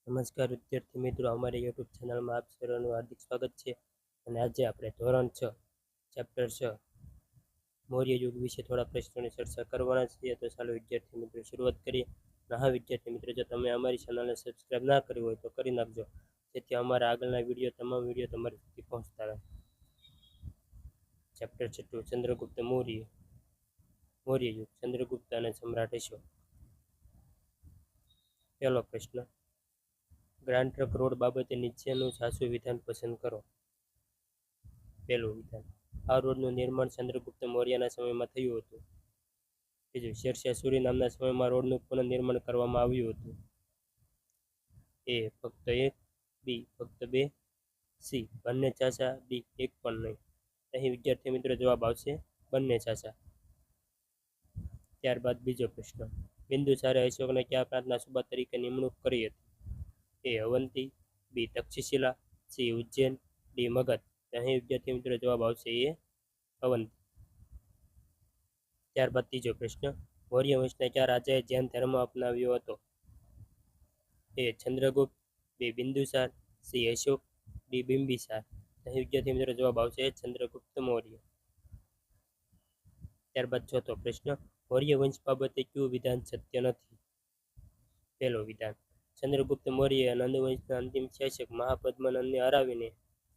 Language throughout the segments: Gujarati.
નમસ્કાર વિદ્યાર્થી મિત્રો, અમારી યુટ્યુબ ચેનલમાં આપ સર્વનું હાર્દિક સ્વાગત છે. અને આજે આપણે ધોરણ 6 ચેપ્ટર 6 મૌર્ય યુગ વિશે થોડા પ્રશ્નોની ચર્ચા કરવાના છીએ. તો ચાલો વિદ્યાર્થી મિત્રો શરૂઆત કરીએ. હા વિદ્યાર્થી મિત્રો, જો તમે અમારી ચેનલને સબસ્ક્રાઇબ ના કરી હોય તો કરી નાખજો, જેથી અમારા આગળના તમામ વિડીયો તમારી સુધી પહોંચતા રહે. ચેપ્ટર 6 ચંદ્રગુપ્ત મૌર્ય. મૌર્ય યુગ, ચંદ્રગુપ્ત અને સમ્રાટ અશોક. પહેલો પ્રશ્ન, ગ્રાન્ડ ટ્રંક રોડ બાબતે નીચેનું સાચું વિધાન પસંદ કરો. પહેલું વિધાન, આ રોડનું નિર્માણ ચંદ્રગુપ્ત મૌર્યના સમયમાં થયું હતું. બીજું, શેરશાહ સૂરી નામના સમયમાં રોડનું પુનઃનિર્માણ કરવામાં આવ્યું હતું. એ ફક્ત એક, બી ફક્ત બે, સી બંને ચાચા, ડી એક પણ નહીં. અહીં વિદ્યાર્થી મિત્રો જવાબ આવશે બંને ચાચા. ત્યારબાદ બીજો પ્રશ્ન, બિંદુસારે અશોકને કયા પ્રાંતના સુબા તરીકે નિમણૂક કરી હતી. એ અવંતી, બી તક્ષશિલા, સી ઉજ્જૈન, ડી મગધ. અહીં વિદ્યાર્થી મિત્રો જવાબ આવશે એ અવંતી. ત્યારબાદ ત્રીજો પ્રશ્ન, મૌર્ય વંશના કયા રાજાએ જૈન ધર્મ અપનાવ્યો હતો. એ ચંદ્રગુપ્ત, બી બિંદુસાર, સી અશોક, ડી બિંબિસાર. અહીં વિદ્યાર્થી મિત્રો જવાબ આવશે ચંદ્રગુપ્ત મૌર્ય. ત્યારબાદ ચોથો પ્રશ્ન, મૌર્ય વંશ બાબતે કયું વિધાન સત્ય નથી. પહેલો વિધાન, ચંદ્રગુપ્ત મૌર્ય નંદવંશના અંતિમ શાસક મહાપદ્મનંદને હરાવીને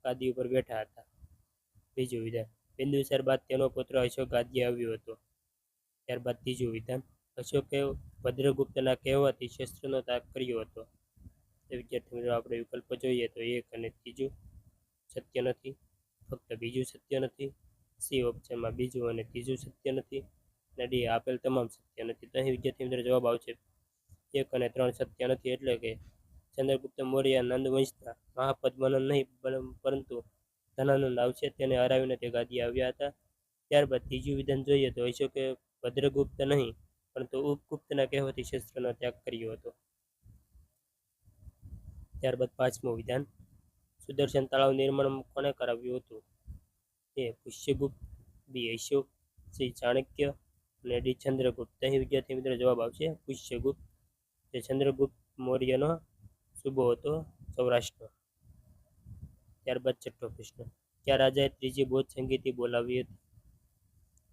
ગાદી ઉપર બેઠા હતા. બીજું વિધાન, બિંદુસાર બાદ તેનો પુત્ર અશોક ગાદીએ આવ્યો હતો. ત્યારબાદ ત્રીજું વિધાન, અશોકે ભદ્રગુપ્તના કહેવાથી શસ્ત્રનો ત્યાગ કર્યો હતો. વિદ્યાર્થી મિત્રો આપણે વિકલ્પ જોઈએ તો એક અને ત્રીજું સત્ય નથી, ફક્ત બીજું સત્ય નથી, સી ઓપ્શનમાં બીજું અને ત્રીજું સત્ય નથી, અને ડી આપેલ તમામ સત્ય નથી. તો અહીં વિદ્યાર્થી મિત્રો જવાબ આવશે 1 અને 3 સત્ય નથી. એટલે કે ચંદ્રગુપ્ત મૌર્ય નંદવંશના મહાપદ્મનંદ નહીં પરંતુ ધનાનંદ આવશે તેને હરાવીને તે ગાદીએ આવ્યા હતા. ત્યારબાદ ત્રીજું વિધાન જોઈએ તો અશોકે ભદ્રગુપ્ત નહીં પરંતુ ઉપગુપ્તના કહેવાથી શસ્ત્રનો ત્યાગ કર્યો હતો. ત્યારબાદ પાંચમું વિધાન, સુદર્શન તળાવ નિર્માણ કોણે કરાવ્યું હતું. એ પુષ્યગુપ્ત, બી અશોક, સી ચાણક્ય અને ડી ચંદ્રગુપ્ત. અહીં વિદ્યાર્થી મિત્રો જવાબ આવશે પુષ્યગુપ્ત, જે ચંદ્રગુપ્ત મૌર્યનો સુબો હતો સૌરાષ્ટ્ર. ત્યારબાદ છઠ્ઠો પ્રશ્ન, કયા રાજાએ ત્રીજી બૌદ્ધ સંગીતિ બોલાવી હતી.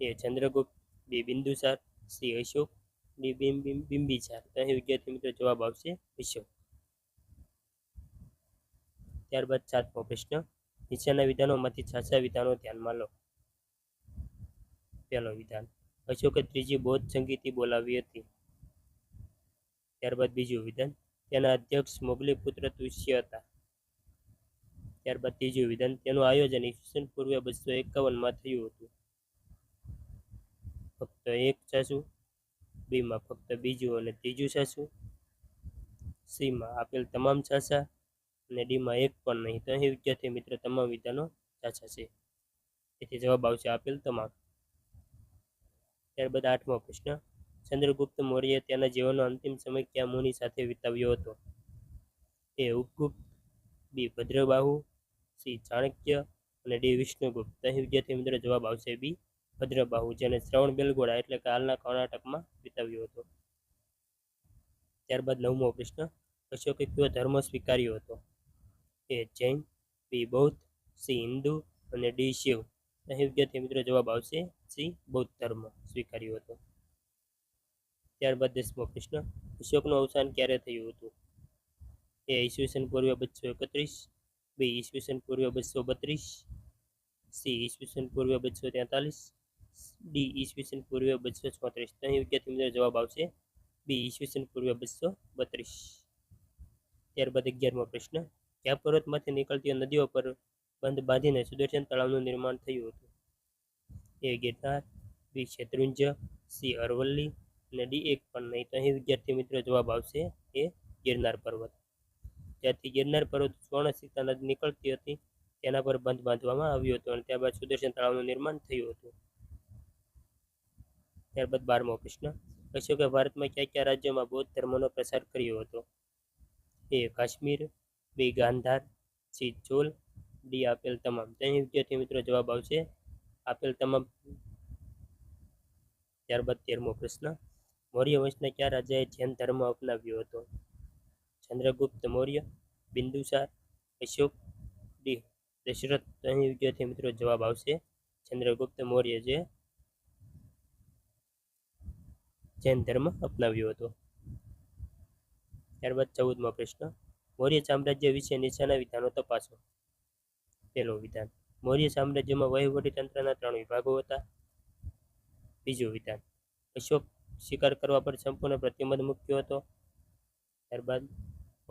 એ ચંદ્રગુપ્ત, બી બિંદુસાર, સી અશોક, ડી બિંબિસાર. અહીં વિદ્યાર્થી મિત્રો જવાબ આવશે અશોક. ત્યારબાદ સાતમો પ્રશ્ન, નીચેના વિધાનોમાંથી સાચા વિધાનો ધ્યાનમાં લો. પહેલો વિધાન, અશોકે ત્રીજી બૌદ્ધ સંગીતિ બોલાવી હતી. ત્યારબાદ બીજું વિધાન, તેના અધ્યક્ષ મોગલી પુત્ર તુષ્ય હતા. ત્યારબાદ ત્રીજું વિધાન, તેનું આયોજન ઈસવીસન પૂર્વે 251માં થયું હતું. ફક્ત એક સાચું, બીમાં ફક્ત બીજું અને ત્રીજું સાચું, સીમાં આપેલ તમામ સાચા અને ડીમાં એક પણ નહીં. તો અહીં વિદ્યાર્થી મિત્ર તમામ વિધાનો સાચા છે, તેથી જવાબ આવશે આપેલ તમામ. ત્યારબાદ આઠમો પ્રશ્ન, ચંદ્રગુપ્ત મૌર્યએ તેના જીવનનો અંતિમ સમય કયા મુનિ સાથે વિતાવ્યો હતો. એ ઉપગુપ્ત, બી ભદ્રબાહુ, સી ચાણક્ય અને ડી વિષ્ણુગુપ્ત. અહીં વિદ્યાર્થી મિત્રો જવાબ આવશે બી ભદ્રબાહુ, જેને શ્રવણ બેલગોળા એટલે કે હાલના કર્ણાટકમાં વિતાવ્યો હતો. ત્યારબાદ નવમો પ્રશ્ન, અશોકે કયો ધર્મ સ્વીકાર્યો હતો. એ જૈન, બી બૌદ્ધ, સી હિન્દુ અને ડી શિવ. અહીં વિદ્યાર્થી મિત્રો જવાબ આવશે સી બૌદ્ધ ધર્મ સ્વીકાર્યો હતો. ત્યારબાદ 10મો પ્રશ્ન, અશોકનું અવસાન ક્યારે થયું હતું. એ ઈસવીસન પૂર્વે 231, બી ઈસવીસન પૂર્વે 232, સી ઈસવીસન પૂર્વે 243, ડી ઈસવીસન પૂર્વે 234. અહીં વિદ્યાર્થી મિત્રો જવાબ આવશે બી ઈસવીસન પૂર્વે 232. ત્યારબાદ 11મો પ્રશ્ન, કયા પર્વતમાંથી નીકળતી નદીઓ પર બંધ બાંધીને સુદર્શન તળાવનું નિર્માણ થયું હતું. એ ગિરનાર, બી શેત્રુંજય, સી અરવલ્લી અને ડી એક પણ નહીં. તો અહીં વિદ્યાર્થી મિત્રો જવાબ આવશે એ ગિરનાર પર્વત. ત્યાંથી ગિરનાર પર્વત સ્વર્ણસિક્કા નદી નીકળતી હતી તેના પર બંધ બાંધવામાં આવ્યો હતો અને ત્યારબાદ સુદર્શન તળાવનું નિર્માણ થયું હતું. ત્યારબાદ 12મો પ્રશ્ન, અશોકે ભારતમાં કયા કયા રાજ્યોમાં બૌદ્ધ ધર્મનો પ્રસાર કર્યો હતો. એ કાશ્મીર, બી ગાંધાર, સી ચોલ, ડી આપેલ તમામ. અહીં વિદ્યાર્થી મિત્રો જવાબ આવશે આપેલ તમામ. ત્યારબાદ 13મો પ્રશ્ન, મૌર્ય વંશના કયા રાજાએ જૈન ધર્મ અપનાવ્યો હતો. ચંદ્રગુપ્ત મૌર્ય, બિંદુસાર, અશોક, ડી દશરથ. તો અહીં વિદ્યાર્થી મિત્રો જવાબ આવશે ચંદ્રગુપ્ત મૌર્ય, જે જૈન ધર્મ અપનાવ્યો હતો. ત્યારબાદ 14મો પ્રશ્ન, મૌર્ય સામ્રાજ્ય વિશે નીચેના વિધાનો તપાસો. પહેલું વિધાન, મૌર્ય સામ્રાજ્યમાં વહીવટી તંત્રના 3 વિભાગો હતા. બીજું વિધાન, અશોક શિકાર કરવા પર સંપૂર્ણ પ્રતિબંધ મૂક્યો હતો. ત્યારબાદ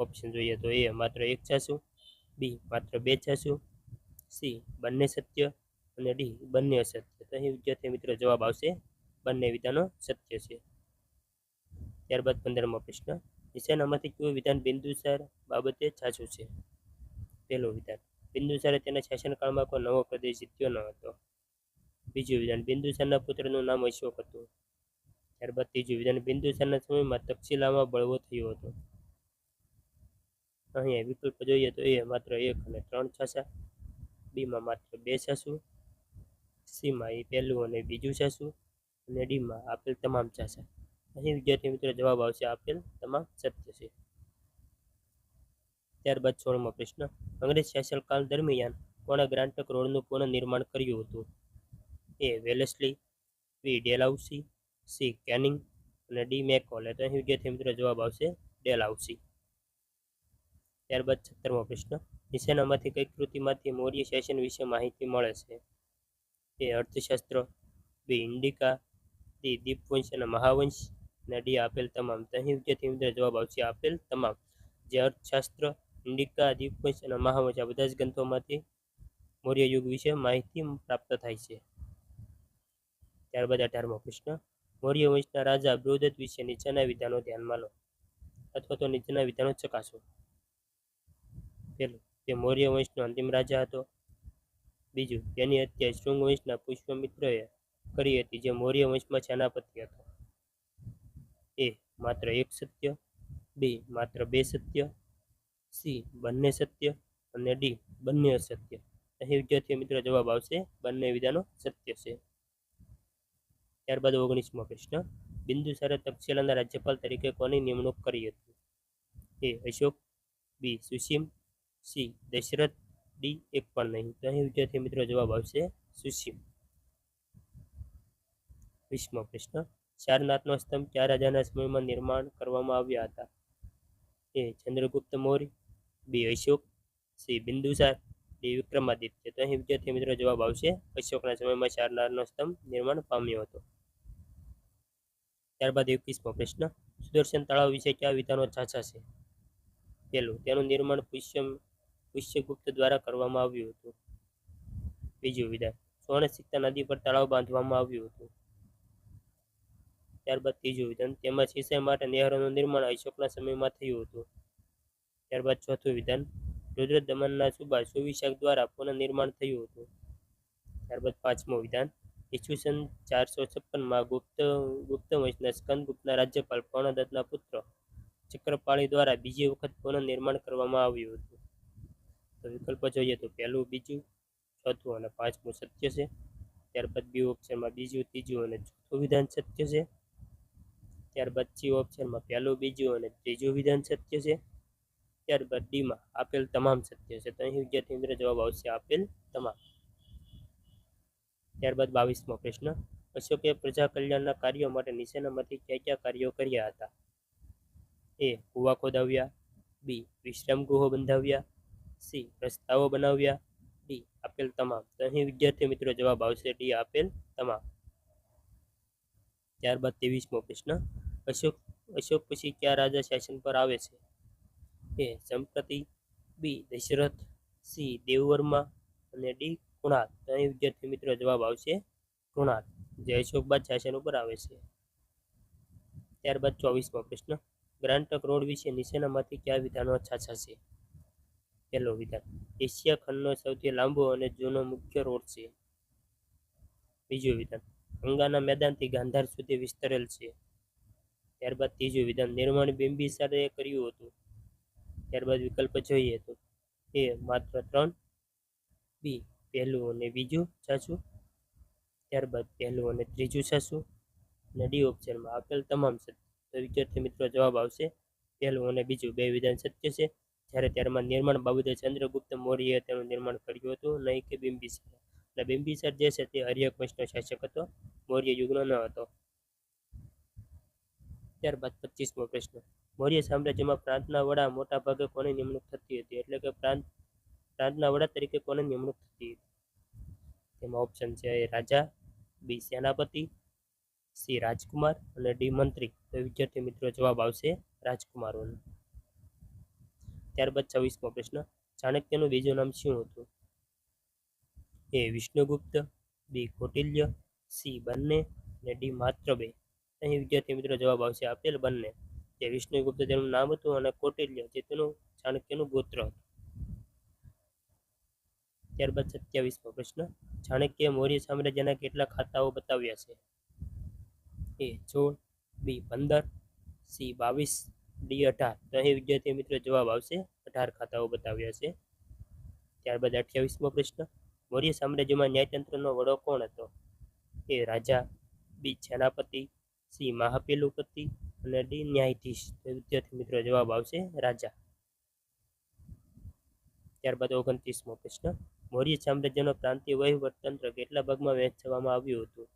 ઓપ્શન જોઈએ તો એ માત્ર 1 છાસુ, બી માત્ર 2 છાસુ, સી બંને સત્ય અને ડી બંને અસત્ય. તો અહીં વિદ્યાર્થી મિત્રો જવાબ આવશે બંને વિધાનો સત્ય છે. ત્યારબાદ 15મો પ્રશ્ન, નીચેનામાંથી કયું વિધાન બિંદુસાર બાબતે સાચું છે? પહેલું વિધાન, બિંદુસારે તેના શાસનકાળમાં કોઈ નવો પ્રદેશ જીત્યો ન હતો. બીજું વિધાન, બિંદુસારના પુત્રનું નામ અશોક હતું. ત્યારબાદ ત્રીજું વિધાન, બિંદુસારના સમયમાં તક્ષશિલામાં બળવો થયો હતો. અહીંયા વિકલ્પ જોઈએ તો એ માત્ર 1 અને 3 છાસા, બીમાં માત્ર 2 છાસુ, સીમાં એ પહેલું અને બીજું છાસુ, અને ડીમાં આપેલ તમામ છાસા. અહીં વિદ્યાર્થી મિત્રો જવાબ આવશે આપેલ તમામ સત્ય છે. ત્યારબાદ 16મો પ્રશ્ન, અંગ્રેજ શાસનકાળ દરમિયાન કોણે ગ્રાન્ટક રોડનું પુનઃનિર્માણ કર્યું હતું? એ વેલેસ્લી, બી ડેલહાઉસી, સી કેનિંગ અને ડી મેકોલે. તો અહીં વિદ્યાર્થી મિત્રો જવાબ આવશે ડેલહાઉસી. ત્યારબાદ 17મો પ્રશ્ન, નીચેનામાંથી કઈ કૃતિમાંથી મૌર્ય શાસન વિશે માહિતી મળે છે? એ અર્થશાસ્ત્ર, બી ઇન્ડિકા, ડી દીપવંશ અને મહાવંશ, અને ડી આપેલ તમામ. તો અહીં વિદ્યાર્થી મિત્રો જવાબ આવશે આપેલ તમામ. જે અર્થશાસ્ત્ર, ઇન્ડિકા, દીપવંશ અને મહાવંશ આ બધા જ ગ્રંથોમાંથી મૌર્ય યુગ વિશે માહિતી પ્રાપ્ત થાય છે. ત્યારબાદ 18મો પ્રશ્ન, મૌર્ય વંશના રાજા બૃહદત્ત વિશે નીચેના વિધાનો ધ્યાનમાં લો, અથવા તો નીચેના વિધાનો ચકાસો. પહેલું, તે મૌર્ય વંશનો અંતિમ રાજા હતો. બીજું, તેની હત્યા શૃંગ વંશના પુષ્યમિત્રએ કરી હતી, જે મૌર્ય વંશમાં સેનાપતિ હતો. એ માત્ર 1 સત્ય, બી માત્ર 2 સત્ય, સી બંને સત્ય અને ડી બંને અસત્ય. અહીં વિદ્યાર્થી મિત્રો જવાબ આવશે બંને વિધાનો સત્ય છે. ત્યારબાદ 19મો પ્રશ્ન, બિંદુસારે તક્ષશિલાના રાજ્યપાલ તરીકે કોની નિમણૂક કરી હતી? એ અશોક, બી સુસીમ, સી દશરથ, ડી એક પણ નહીં. તો અહીં વિદ્યાર્થી મિત્રો જવાબ આવશે સુસીમ. 20મો પ્રશ્ન, સારનાથનો સ્તંભ કયા રાજાના સમયમાં નિર્માણ કરવામાં આવ્યા હતા? એ ચંદ્રગુપ્ત મૌર્ય, બી અશોક, સી બિંદુસાર, ડી વિક્રમાદિત્ય. તો અહીં વિદ્યાર્થી મિત્રો જવાબ આવશે અશોકના સમયમાં સારનાથનો સ્તંભ નિર્માણ પામ્યો હતો. ત્યારબાદ 21મો પ્રશ્ન, સુદર્શન તળાવ વિશે કયા વિધાનો સાચા છે? પહેલું, તેનું નિર્માણ પુષ્યગુપ્ત દ્વારા કરવામાં આવ્યું હતું. બીજું વિધાન, સુવર્ણસિક્કા નદી પર તળાવ બાંધવામાં આવ્યું હતું. ત્યારબાદ ત્રીજું વિધાન, તેમાં સિંચાઈ માટે નહેરોનું નિર્માણ અશોકના સમયમાં થયું હતું. ત્યારબાદ ચોથું વિધાન, રુદ્રદમનના સુબા સુવિશાખ દ્વારા પુનઃનિર્માણ થયું હતું. ત્યારબાદ 5મું વિધાન, ઈસવીસન 456માં ગુપ્ત વંશના સ્કંદગુપ્તના રાજ્યપાલ કર્ણદત્તના પુત્ર ચક્રપાળી દ્વારા બીજી વખત પુનઃનિર્માણ કરવામાં આવ્યું હતું. તો વિકલ્પો જોઈએ તો પહેલું, બીજું, ચોથું અને 5મું સત્ય છે. ત્યારબાદ બી ઓપ્શનમાં બીજું, ત્રીજું અને ચોથું વિધાન સત્ય છે. ત્યારબાદ સી ઓપ્શનમાં પહેલું, બીજું અને ત્રીજું વિધાન સત્ય છે. ત્યારબાદ ડીમાં આપેલ તમામ સત્ય છે. તો અહીં વિદ્યાર્થી મિત્રો જવાબ આવશે આપેલ તમામ. ત્યારબાદ 22મો પ્રશ્ન, અશોકે પ્રજા કલ્યાણના કાર્યો માટે નીચેનામાંથી કયા કયા કાર્યો કર્યા હતા? એ કુવા ખોદાવ્યા, બી વિશ્રામ ગૃહો બંધાવ્યા, સી રસ્તાઓ બનાવ્યા, ડી આપેલ તમામ. તો અહીં વિદ્યાર્થી મિત્રો જવાબ આવશે ડી આપેલ તમામ. ત્યારબાદ 23મો પ્રશ્ન, અશોક પછી કયા રાજા શાસન પર આવે છે? એ સંપતિ, બી દશરથ, સી દેવવર્મા અને ડી કુણાલ. તો અહીં વિદ્યાર્થી મિત્રો જવાબ આવશે કુણાલ, જે અશોક બાદ શાસન ઉપર આવે છે. ત્યારબાદ 24મો પ્રશ્ન, ગ્રાન્ટક રોડ વિશે નીચેનામાંથી કયા વિધાનો સાચા છે? પહેલો વિધાન, એશિયા ખંડનો સૌથી લાંબો અને જૂનો મુખ્ય રોડ છે. બીજું વિધાન, ગંગાના મેદાનથી ગાંધાર સુધી વિસ્તરેલ છે. ત્યારબાદ ત્રીજું વિધાન, નિર્માણ બિંબિસારે કર્યું હતું. ત્યારબાદ વિકલ્પ જોઈએ તો એ માત્ર 3, બી પહેલું અને બીજું સાચું, ત્યારબાદ પહેલું અને ત્રીજું સાચું, અને ડી ઓપ્શનમાં આપેલ તમામ સત્ય. તો વિદ્યાર્થી મિત્રો જવાબ આવશે પહેલું અને બીજું બે વિધાન સત્ય છે. જ્યારે ત્યારમાં નિર્માણ બાબતે ચંદ્રગુપ્ત મૌર્યએ તેનું નિર્માણ કર્યું હતું, નહીં કે બિંબિસાર. એટલે બિંબિસાર જે છે તે આર્યક વંશનો શાસક હતો, મૌર્ય યુગનો ન હતો. ત્યારબાદ 25મો પ્રશ્ન. મૌર્ય સામ્રાજ્યમાં પ્રાંતના વડા મોટા ભાગે કોની નિમણૂક થતી હતી? એટલે કે પ્રાંતના વડા તરીકે કોની નિમણૂક થતી હતી? તેમાં ઓપ્શન છે એ રાજા, બી સેનાપતિ, સી રાજકુમાર અને ડી મંત્રી. તો વિદ્યાર્થી મિત્રો જવાબ આવશે રાજકુમારોનો. ત્યારબાદ 26મો પ્રશ્ન. ચાણક્યનું બીજું નામ શું હતું? એ વિષ્ણુગુપ્ત, બી કૌટિલ્ય, સી બંને અને ડી માત્ર બે. અહીં વિદ્યાર્થી મિત્રો જવાબ આવશે આપેલ બંને. જે વિષ્ણુગુપ્ત તેનું નામ હતું અને કૌટિલ્ય જે તેનું ચાણક્યનું ગોત્ર હતું. ત્યારબાદ 27મો પ્રશ્ન. ચાણક્ય મૌર્ય સામ્રાજ્યના કેટલા ખાતાઓ બતાવ્યા છે? એ 16, બી 15, સી 22, ડી 18. તો અહીં વિદ્યાર્થી મિત્રો જવાબ આવશે 18 ખાતાઓ બતાવ્યા છે. ત્યારબાદ 28મો પ્રશ્ન. મૌર્ય સામ્રાજ્યમાં ન્યાયતંત્રનો વડો કોણ હતો? એ રાજા, બી સેનાપતિ, સી મહાપેલુપતિ અને ડી ન્યાયાધીશ. તો વિદ્યાર્થી મિત્રો જવાબ આવશે રાજા. ત્યારબાદ 29મો પ્રશ્ન. મૌર્ય સામ્રાજ્યનો પ્રાંતીય વહીવટતંત્ર કેટલા ભાગમાં વહેંચવામાં આવ્યું હતું?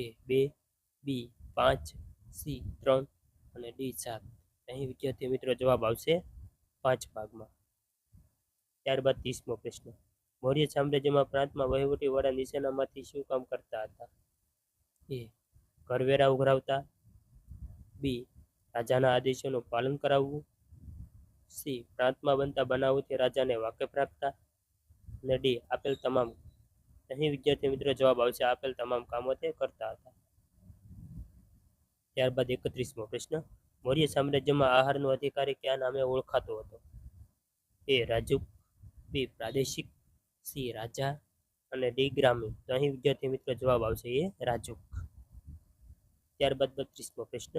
એ 2, બી 5, સી 3 અને ડી 7. અહીં વિદ્યાર્થી મિત્રો જવાબ આવશે 5 ભાગમાં. ત્યારબાદ 30મો પ્રશ્ન. મૌર્ય સામ્રાજ્યમાં પ્રાંતમાં વહીવટી વડા નીચેનામાંથી શું કામ કરતા હતા? એ કરવેરા ઉઘરાવતા, બી રાજાના આદેશોનું પાલન કરાવવું, સી પ્રાંતમાં બનતા બનાવોથી રાજાને વાકેફ રાખતા અને ડી આપેલ તમામ. અહીં વિદ્યાર્થી મિત્રો જવાબ આવશે આપેલ તમામ કામો તે કરતા હતા. ત્યારબાદ 31મો પ્રશ્ન. મૌર્ય સામ્રાજ્યમાં આહારનો અધિકારી કયા નામે ઓળખાતો હતો? એ રાજુક, બી પ્રાદેશિક, સી રાજા અને ડી ગ્રામીણ. તો અહીં વિદ્યાર્થી મિત્રો જવાબ આવશે એ રાજુક. ત્યારબાદ 32મો પ્રશ્ન.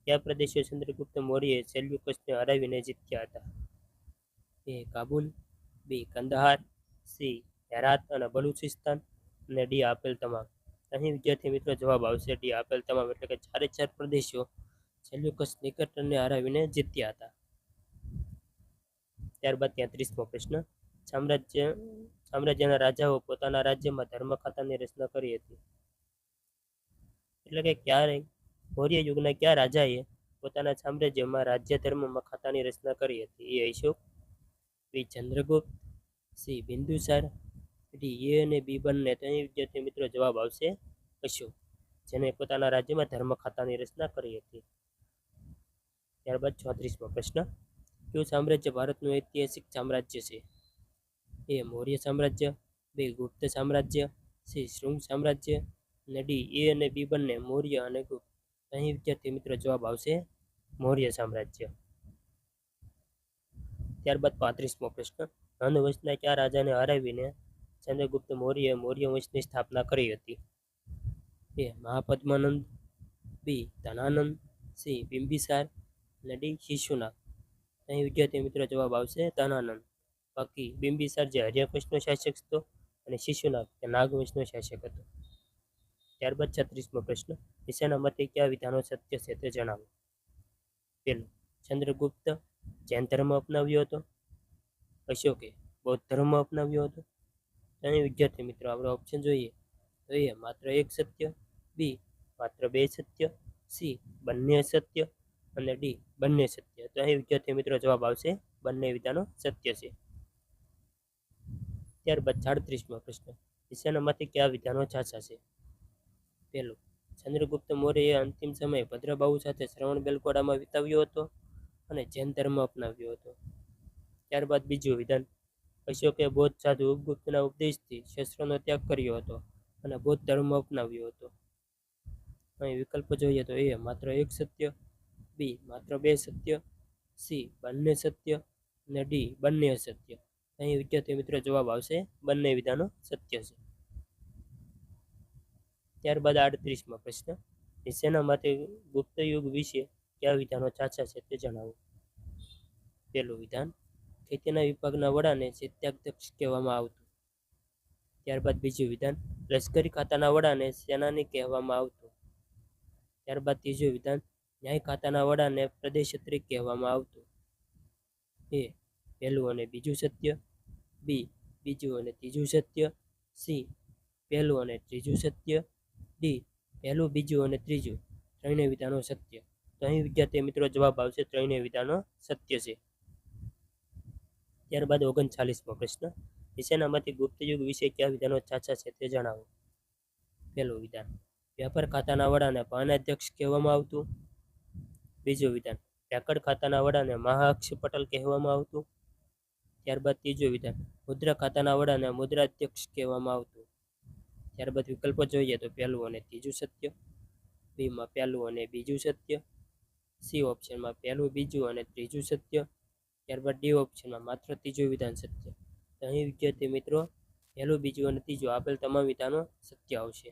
કયા પ્રદેશો ચંદ્રગુપ્ત મૌર્યએ સેલ્યુકસને હરાવીને જીત્યા હતા? એ કાબુલ, બી કંદહાર, સી હેરાત અને બલુચિસ્તાન અને ડી આપેલ તમામ. અહીં વિદ્યાર્થી મિત્રો જવાબ આવશે ડી આપેલ તમામ. એટલે કે 4 પ્રદેશો સેલ્યુકસ નિકેટરને હરાવીને જીત્યા હતા. ત્યારબાદ 33મો પ્રશ્ન. સામ્રાજ્યના રાજાઓ પોતાના રાજ્યમાં ધર્મ ખાતાની રચના કરી હતી? એટલે કે ક્યારે મૌર્ય યુગના કયા રાજાએ પોતાના સામ્રાજ્યમાં રાજ્ય ધર્મમાં ખાતાની રચના કરી હતી? એ અશોક, બી ચંદ્રગુપ્ત, સી બિંદુસાર, ડી એ અને બી બંને. તો અહીં વિદ્યાર્થી મિત્રો જવાબ આવશે અશોક, જેને પોતાના રાજ્યમાં ધર્મ ખાતાની રચના કરી હતી. ત્યારબાદ 34મો પ્રશ્ન. કયું સામ્રાજ્ય ભારતનું ઐતિહાસિક સામ્રાજ્ય છે? એ મૌર્ય સામ્રાજ્ય, બી ગુપ્ત સામ્રાજ્ય, સી શૃંગ સામ્રાજ્ય અને ડી એ અને બી બંને મૌર્ય અને ગુપ્ત. અહીં વિદ્યાર્થી મિત્રો જવાબ આવશે મૌર્ય સામ્રાજ્ય. ત્યારબાદ 35મો પ્રશ્ન. નંદ વંશના કયા રાજાને હરાવીને ચંદ્રગુપ્ત મૌર્યએ મૌર્ય વંશની સ્થાપના કરી હતી? એ મહાપદ્માનંદ, બી ધનાનંદ, સી બિંબિસાર અને ડી શિશુનાગ. અહીં વિદ્યાર્થી મિત્રો જવાબ આવશે ધનાનંદ. બાકી બિંબિસાર જે આર્યક વંશનો શાસક હતો અને શિશુનાગ તે નાગ વંશનો શાસક હતો. ત્યારબાદ 36મો પ્રશ્ન. નીચેનામાંથી કયા વિધાનો સત્ય છે તે જણાવો. પેલું, ચંદ્રગુપ્ત જૈન ધર્મ અપનાવ્યો હતો. અશોકે બૌદ્ધ ધર્મ અપનાવ્યો હતો. અહીં વિદ્યાર્થી મિત્રો આપણે ઓપ્શન જોઈએ તો એ માત્ર એક સત્ય, બી માત્ર બે સત્ય, સી બંને સત્ય અને ડી બંને સત્ય. તો અહીં વિદ્યાર્થી મિત્રો જવાબ આવશે બંને વિધાનો સત્ય છે. ત્યારબાદ 37મો પ્રશ્ન. નીચેનામાંથી કયા વિધાનો સાચા છે? પહેલું, ચંદ્રગુપ્ત મૌર્યએ અંતિમ સમય ભદ્રબાહુ સાથે શ્રવણ બેલગોડામાં વિતાવ્યો હતો અને જૈન ધર્મ અપનાવ્યો હતો. ત્યારબાદ બીજું વિધાન, અશોકે બૌદ્ધ સાધુ ઉપગુપ્તના ઉપદેશથી શસ્ત્રોનો ત્યાગ કર્યો હતો અને બૌદ્ધ ધર્મ અપનાવ્યો હતો. અહીં વિકલ્પો જોઈએ તો એ માત્ર એક સત્ય, બી માત્ર બે સત્ય, સી બંને સત્ય અને ડી બંને અસત્ય. અહીં વિદ્યાર્થી મિત્રો જવાબ આવશે બંને વિધાનો સત્ય છે. ત્યારબાદ 38મો પ્રશ્ન. નીચેનામાંથી ગુપ્ત યુગ વિશે કયા વિધાનો સાચા છે તે જણાવો. પહેલું વિધાન, ખેતીના વિભાગના વડાને ચૈત્યાધ્યક્ષ કહેવામાં આવતું. ત્યારબાદ બીજું વિધાન, લશ્કરી ખાતાના વડાને સેનાની કહેવામાં આવતું. ત્યારબાદ ત્રીજું વિધાન, ન્યાય ખાતાના વડાને પ્રદેશત્રી કહેવામાં આવતું? એ પહેલું અને બીજું સત્ય, બી બીજું અને ત્રીજું સત્ય, સી પહેલું અને ત્રીજું સત્ય, ડી પહેલું બીજું અને ત્રીજું ત્રણેય વિધાનો સત્ય. તો અહીં વિદ્યાર્થી મિત્રો જવાબ આવશે ત્રણેય વિધાનો સત્ય છે. ત્યારબાદ 39મો પ્રશ્ન, નીચેનામાંથી ગુપ્ત યુગ વિશે કયા વિધાનો સાચા છે તે જણાવો. પહેલું વિધાન, વ્યાપાર ખાતાના વડાને પાનાધ્યક્ષ કહેવામાં આવતું. બીજું વિધાન, વ્યાકરણ ખાતાના વડાને મહાઅક્ષ પટેલ કહેવામાં આવતું. ત્યારબાદ ત્રીજું વિધાન, મુદ્રા ખાતાના વડાને મુદ્રાધ્યક્ષ કહેવામાં આવતું. ત્યારબાદ વિકલ્પો જોઈએ તો પહેલું અને ત્રીજું સત્ય, બીમાં પહેલું અને બીજું સત્ય, સી ઓપ્શનમાં પહેલું બીજું અને ત્રીજું સત્ય, ત્યારબાદ ડી ઓપ્શનમાં માત્ર ત્રીજું વિધાન સત્ય. તો અહીં વિદ્યાર્થી મિત્રો પહેલું બીજું અને ત્રીજું આપેલ તમામ વિધાનો સત્ય આવશે.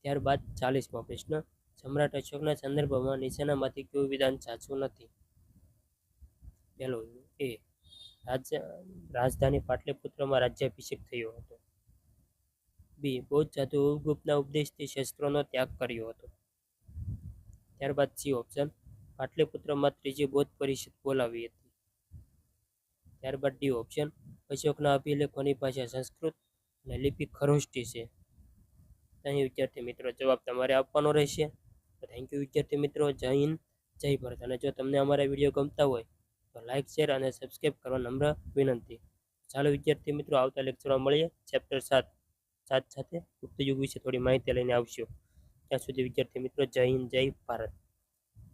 ત્યારબાદ 40મો પ્રશ્ન, સમ્રાટ અશોકના સંદર્ભમાં નીચેનામાંથી કયું વિધાન સાચું નથી. પહેલું એ રાજધાની પાટલીપુત્રમાં રાજ્યાભિષેક થયો હતો. બી બૌદ્ધ સાધુ ઉપગુપ્તના ઉપદેશથી શસ્ત્રોનો ત્યાગ કર્યો હતો. ત્યારબાદ સી ઓપ્શન, પાટલીપુત્રમાં ત્રીજી બૌદ્ધ પરિષદ બોલાવી હતી. ત્યારબાદ ડી ઓપ્શન, અશોકના અભિલેખોની ભાષા સંસ્કૃત અને લિપિ ખરોષ્ઠી છે. અહીં વિદ્યાર્થી મિત્રો જવાબ તમારે આપવાનો રહેશે. થેન્ક યુ વિદ્યાર્થી મિત્રો. જય હિન્દ, જય ભારત. અને જો તમને અમારા વિડીયો ગમતા હોય તો લાઇક, શેર અને સબસ્ક્રાઈબ કરવા નમ્ર વિનંતી. ચાલો વિદ્યાર્થી મિત્રો, આવતા લેક્ચરમાં મળીએ. ચેપ્ટર 7 સાથે ગુપ્ત યુગ વિશે થોડી માહિતી લઈને આવશું. ત્યાં સુધી વિદ્યાર્થી મિત્રો જય હિન્દ, જય ભારત.